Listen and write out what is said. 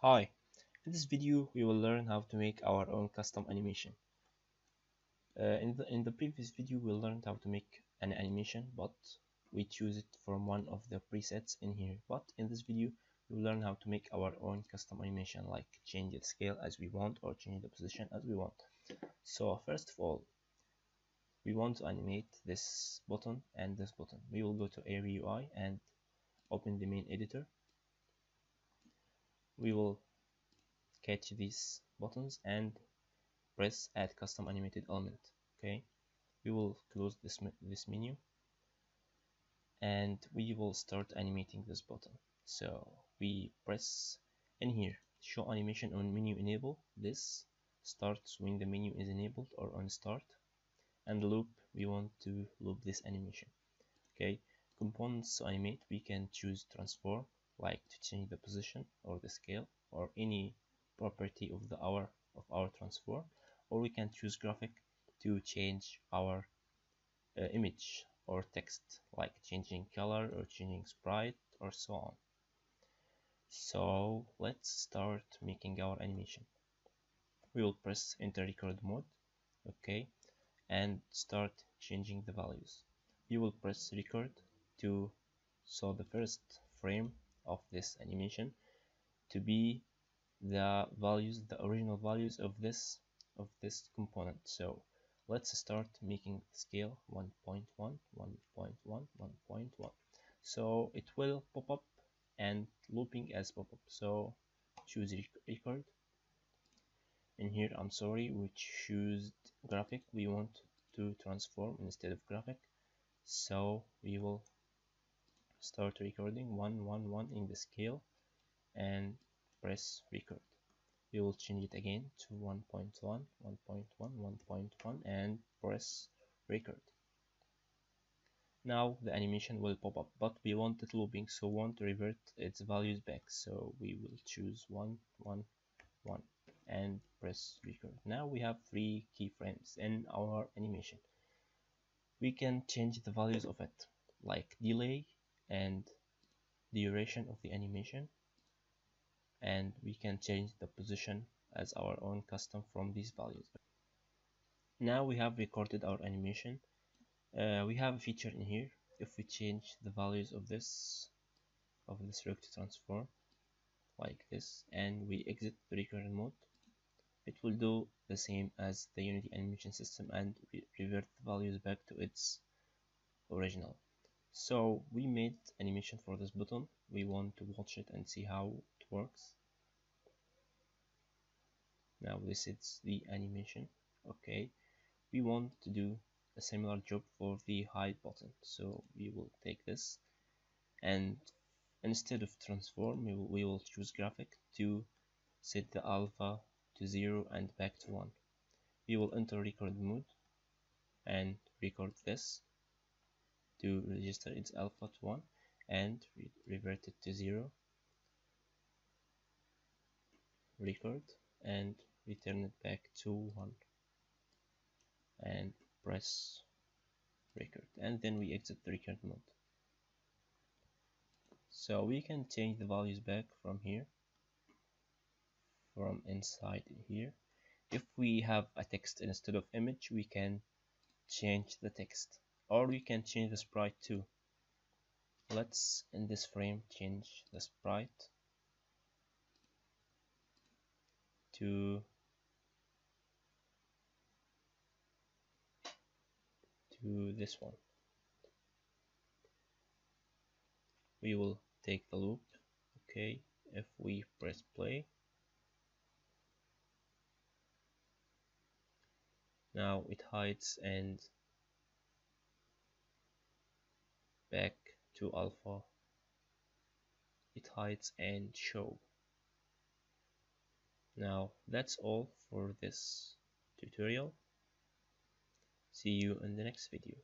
Hi, in this video we will learn how to make our own custom animation. In the previous video we learned how to make an animation, but we choose it from one of the presets in here. But in this video we will learn how to make our own custom animation, like change the scale as we want or change the position as we want. So first of all, we want to animate this button and this button. We will go to Airy UI and open the main editor. We will catch these buttons and press add custom animated element. Okay, we will close this menu and we will start animating this button. So we press in here show animation on menu enable. This starts when the menu is enabled or on start, and loop, we want to loop this animation. Okay, components to animate, we can choose transform, like to change the position or the scale or any property of our transform, or we can choose graphic to change our image or text, like changing color or changing sprite or so on. So let's start making our animation. We will press enter record mode, okay, and start changing the values. We will press record to so the first frame of this animation to be the values, the original values of this component. So let's start making the scale 1.1, 1.1, 1.1. So it will pop up and looping as pop up. So choose record. In here, I'm sorry, we choose graphic. We want to transform instead of graphic. So we will start recording 111 in the scale and press record. We will change it again to 1.1, 1.1, 1.1 and press record. Now the animation will pop up, but we want it looping, so we want to revert its values back. So we will choose 1, 1, 1 and press record. Now we have 3 keyframes in our animation. We can change the values of it, like delay and duration of the animation, and we can change the position as our own custom from these values. Now we have recorded our animation. We have a feature in here. If we change the values of this recto transform like this and we exit the record mode, it will do the same as the Unity animation system and revert the values back to its original. So we made animation for this button. We want to watch it and see how it works. Now this is the animation. Okay, we want to do a similar job for the hide button. So we will take this and instead of transform, we will choose graphic to set the alpha to 0 and back to 1. We will enter record mode and record this to register its alpha to 1 and revert it to 0, record and return it back to 1 and press record, and then we exit the record mode. So we can change the values back from here, from inside here. If we have a text instead of image, we can change the text, or we can change the sprite too. Let's in this frame change the sprite to this one. We will take the loop. Okay, if we press play, now it hides and back to alpha. It hides and show. Now that's all for this tutorial. See you in the next video.